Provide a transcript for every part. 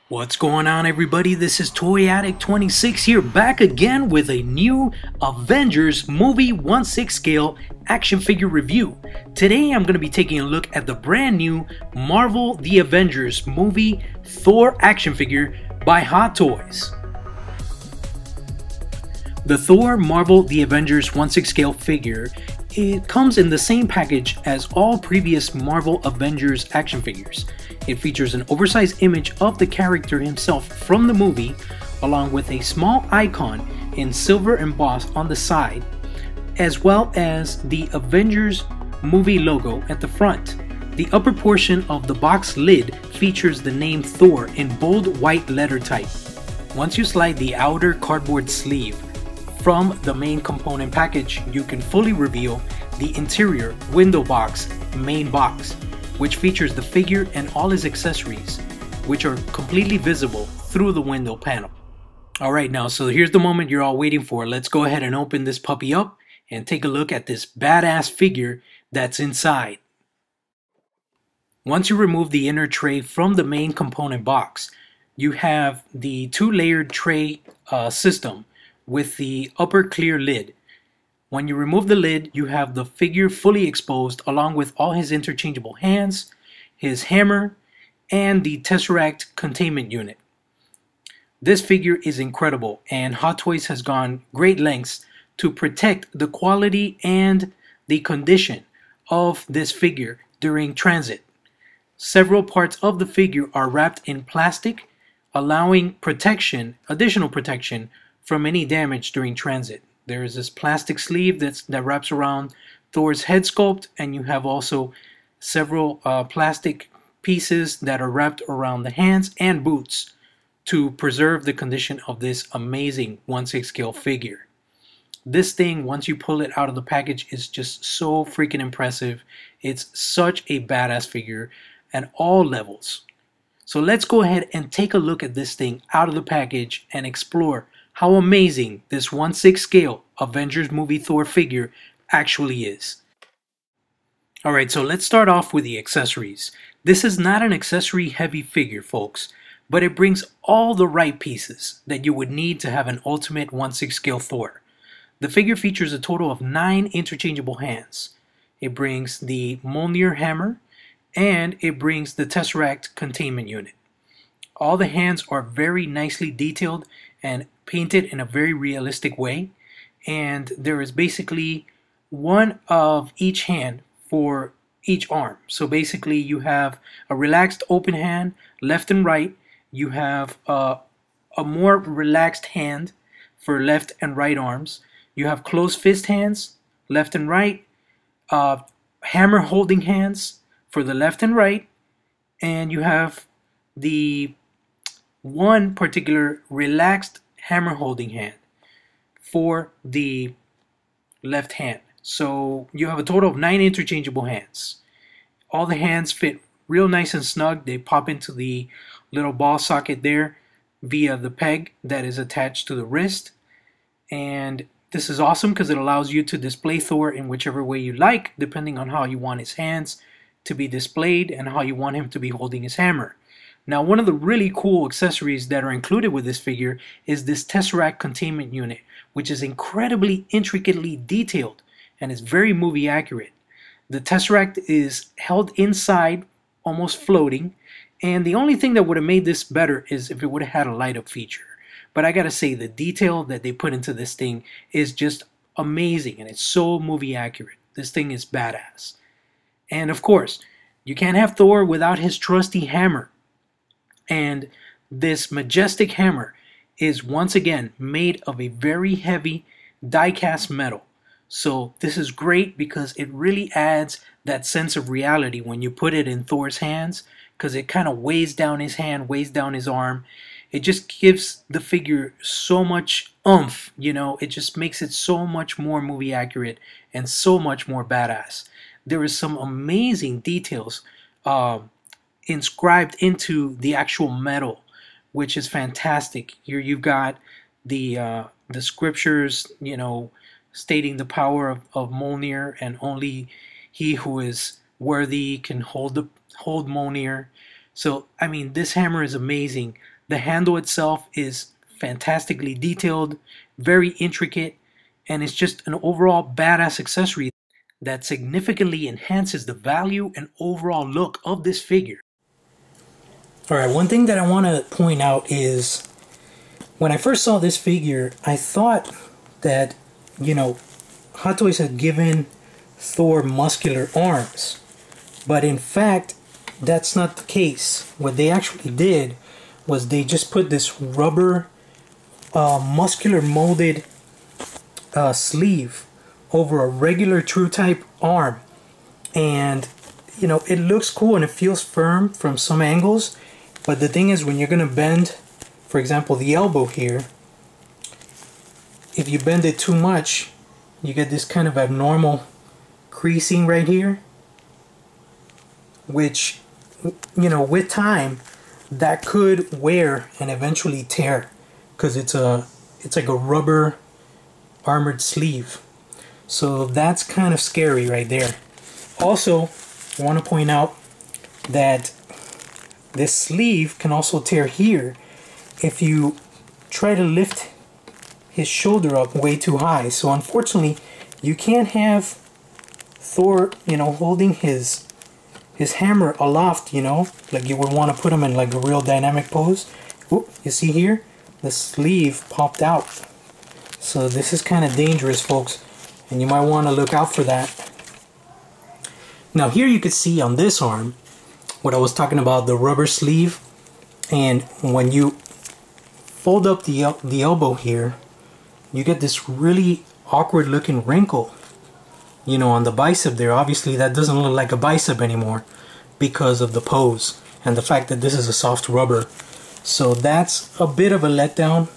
What's going on, everybody? This is Toy Addict 26 here, back again with a new Avengers movie 1/6 scale action figure review. Today I'm going to be taking a look at the brand new Marvel The Avengers movie Thor action figure by Hot Toys. The Thor Marvel The Avengers 1/6 scale figure, it comes in the same package as all previous Marvel Avengers action figures. It features an oversized image of the character himself from the movie, along with a small icon in silver embossed on the side, as well as the Avengers movie logo at the front. The upper portion of the box lid features the name Thor in bold white letter type. Once you slide the outer cardboard sleeve from the main component package, you can fully reveal the interior window box main box, which features the figure and all his accessories, which are completely visible through the window panel. Alright, now so here's the moment you're all waiting for. Let's go ahead and open this puppy up and take a look at this badass figure that's inside. Once you remove the inner tray from the main component box, you have the two-layered tray system with the upper clear lid. When you remove the lid, you have the figure fully exposed along with all his interchangeable hands, his hammer, and the Tesseract containment unit. This figure is incredible, and Hot Toys has gone great lengths to protect the quality and the condition of this figure during transit. Several parts of the figure are wrapped in plastic, allowing additional protection from any damage during transit. There is this plastic sleeve that wraps around Thor's head sculpt, and you have also several plastic pieces that are wrapped around the hands and boots to preserve the condition of this amazing 1/6 scale figure. This thing, once you pull it out of the package, is just so freaking impressive. It's such a badass figure at all levels. So let's go ahead and take a look at this thing out of the package and explore how amazing this 1/6 scale Avengers movie Thor figure actually is. Alright, so let's start off with the accessories. This is not an accessory heavy figure, folks, but it brings all the right pieces that you would need to have an ultimate 1/6 scale Thor. The figure features a total of 9 interchangeable hands. It brings the Mjolnir hammer, and it brings the Tesseract containment unit. All the hands are very nicely detailed and painted in a very realistic way, and there is basically one of each hand for each arm. So basically you have a relaxed open hand left and right, you have a more relaxed hand for left and right arms, you have closed fist hands left and right, hammer holding hands for the left and right, and you have the one particular relaxed hammer holding hand for the left hand. So you have a total of 9 interchangeable hands. All the hands fit real nice and snug. They pop into the little ball socket there via the peg that is attached to the wrist. And this is awesome because it allows you to display Thor in whichever way you like, depending on how you want his hands to be displayed and how you want him to be holding his hammer. Now, one of the really cool accessories that are included with this figure is this Tesseract containment unit, which is incredibly intricately detailed and is very movie accurate. The Tesseract is held inside, almost floating, and the only thing that would have made this better is if it would have had a light up feature. But I gotta say, the detail that they put into this thing is just amazing, and it's so movie accurate. This thing is badass. And of course, you can't have Thor without his trusty hammer. And this majestic hammer is once again made of a very heavy die-cast metal. So this is great because it really adds that sense of reality when you put it in Thor's hands, because it kind of weighs down his hand, weighs down his arm. It just gives the figure so much oomph, you know, it just makes it so much more movie accurate and so much more badass. There is some amazing details inscribed into the actual metal, which is fantastic. Here you've got the scriptures, you know, stating the power of Mjolnir, and only he who is worthy can hold Mjolnir. So I mean, this hammer is amazing. The handle itself is fantastically detailed, very intricate, and it's just an overall badass accessory that significantly enhances the value and overall look of this figure. Alright, one thing that I want to point out is when I first saw this figure, I thought that, you know, Hot Toys had given Thor muscular arms. But in fact, that's not the case. What they actually did was they just put this rubber muscular molded sleeve over a regular true type arm, and you know, it looks cool and it feels firm from some angles, but the thing is, when you're gonna bend, for example, the elbow here, if you bend it too much, you get this kind of abnormal creasing right here, which, you know, with time that could wear and eventually tear, because it's like a rubber armored sleeve. So that's kind of scary right there. Also, I want to point out that this sleeve can also tear here if you try to lift his shoulder up way too high. So unfortunately, you can't have Thor, you know, holding his hammer aloft, you know, like you would want to put him in like a real dynamic pose. Oop, you see here, the sleeve popped out. So this is kind of dangerous, folks, and you might want to look out for that. Now here you can see on this arm what I was talking about, the rubber sleeve, and when you fold up the elbow here, you get this really awkward looking wrinkle, you know, on the bicep there. Obviously that doesn't look like a bicep anymore because of the pose and the fact that this is a soft rubber. So that's a bit of a letdown.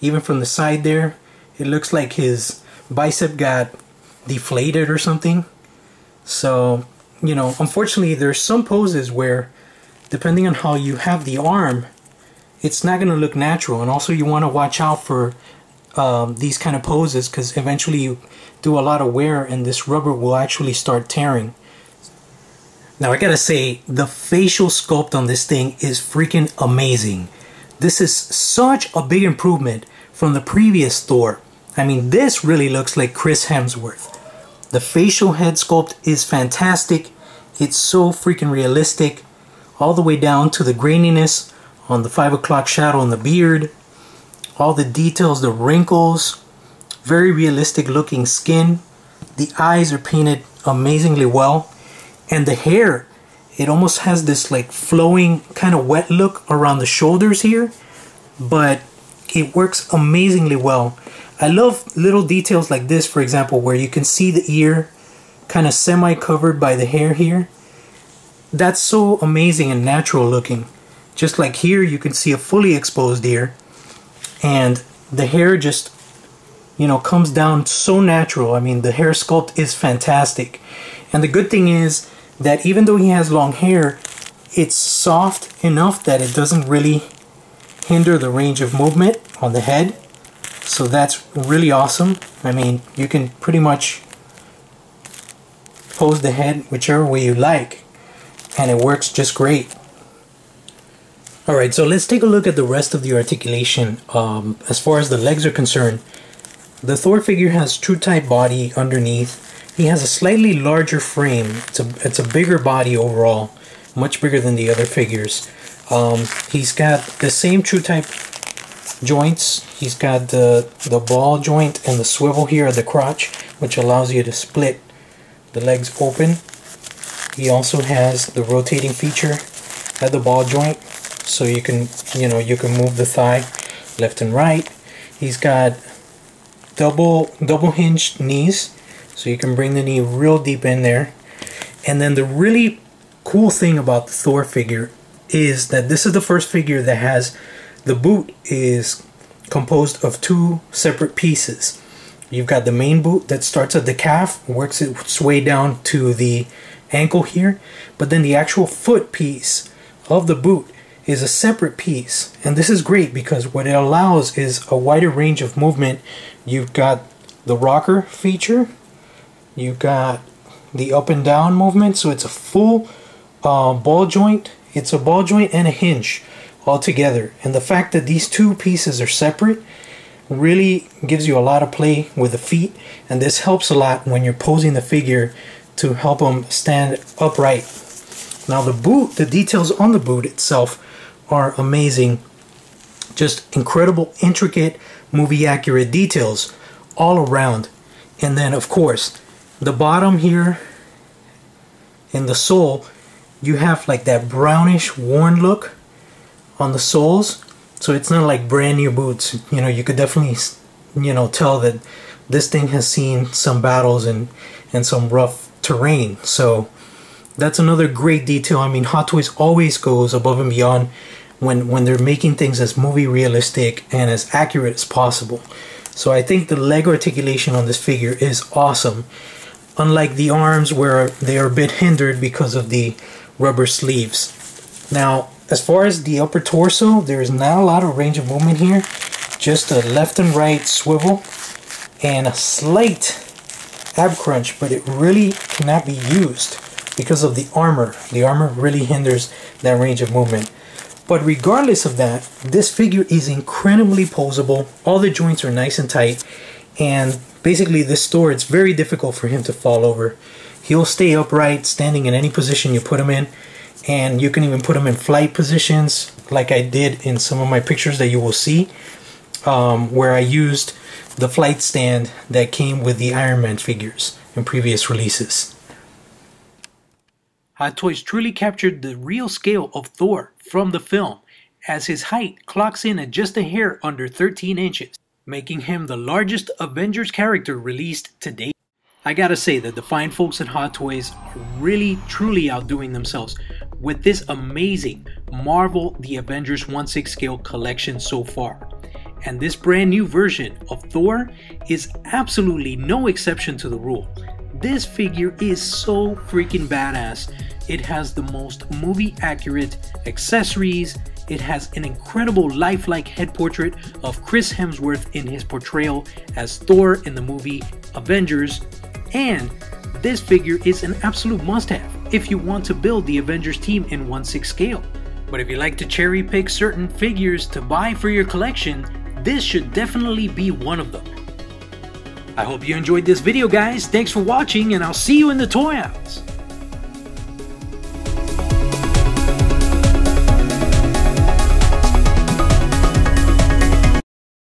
Even from the side there, it looks like his bicep got deflated or something. So, you know, unfortunately there's some poses where, depending on how you have the arm, it's not going to look natural. And also you want to watch out for these kind of poses, because eventually you do a lot of wear and this rubber will actually start tearing. Now I gotta say, the facial sculpt on this thing is freaking amazing. This is such a big improvement from the previous Thor. I mean, this really looks like Chris Hemsworth. The facial head sculpt is fantastic. It's so freaking realistic, all the way down to the graininess on the 5 o'clock shadow in the beard, all the details, the wrinkles, very realistic looking skin. The eyes are painted amazingly well, and the hair, it almost has this like flowing kind of wet look around the shoulders here, but it works amazingly well. I love little details like this, for example, where you can see the ear kind of semi-covered by the hair here. That's so amazing and natural looking. Just like here, you can see a fully exposed ear, and the hair just, you know, comes down so natural. I mean, the hair sculpt is fantastic. And the good thing is that even though he has long hair, it's soft enough that it doesn't really hinder the range of movement on the head. So that's really awesome. I mean, you can pretty much pose the head whichever way you like, and it works just great. Alright, so let's take a look at the rest of the articulation. As far as the legs are concerned, the Thor figure has true type body underneath. He has a slightly larger frame. It's a bigger body overall, much bigger than the other figures. He's got the same true type joints. He's got the ball joint and the swivel here at the crotch, which allows you to split the legs open. He also has the rotating feature at the ball joint, so you can, you know, you can move the thigh left and right. He's got double hinged knees, so you can bring the knee real deep in there. And then the really cool thing about the Thor figure is that this is the first figure that has the boot is composed of two separate pieces. You've got the main boot that starts at the calf, works its way down to the ankle here, but then the actual foot piece of the boot is a separate piece. And this is great because what it allows is a wider range of movement. You've got the rocker feature, you've got the up and down movement, so it's a full ball joint. It's a ball joint and a hinge all together. And the fact that these two pieces are separate really gives you a lot of play with the feet, and this helps a lot when you're posing the figure to help them stand upright. Now the boot, the details on the boot itself are amazing. Just incredible, intricate, movie accurate details all around. And then of course the bottom here in the sole, you have like that brownish worn look on the soles. So it's not like brand new boots. You know, you could definitely, you know, tell that this thing has seen some battles and some rough terrain. So that's another great detail. I mean, Hot Toys always goes above and beyond when they're making things as movie realistic and as accurate as possible. So I think the leg articulation on this figure is awesome. Unlike the arms where they are a bit hindered because of the rubber sleeves. Now, as far as the upper torso, there is not a lot of range of movement here. Just a left and right swivel and a slight ab crunch, but it really cannot be used because of the armor. The armor really hinders that range of movement. But regardless of that, this figure is incredibly posable. All the joints are nice and tight, and basically this Thor, it's very difficult for him to fall over. He'll stay upright, standing in any position you put him in, and you can even put him in flight positions like I did in some of my pictures that you will see, where I used the flight stand that came with the Iron Man figures in previous releases. Hot Toys truly captured the real scale of Thor from the film, as his height clocks in at just a hair under 13 inches, making him the largest Avengers character released to date. I gotta say that the fine folks at Hot Toys are really truly outdoing themselves with this amazing Marvel The Avengers 1/6 scale collection so far. And this brand new version of Thor is absolutely no exception to the rule. This figure is so freaking badass. It has the most movie accurate accessories. It has an incredible lifelike head portrait of Chris Hemsworth in his portrayal as Thor in the movie Avengers. And this figure is an absolute must-have if you want to build the Avengers team in 1/6 scale. But if you like to cherry pick certain figures to buy for your collection, this should definitely be one of them. I hope you enjoyed this video, guys. Thanks for watching, and I'll see you in the toy aisles.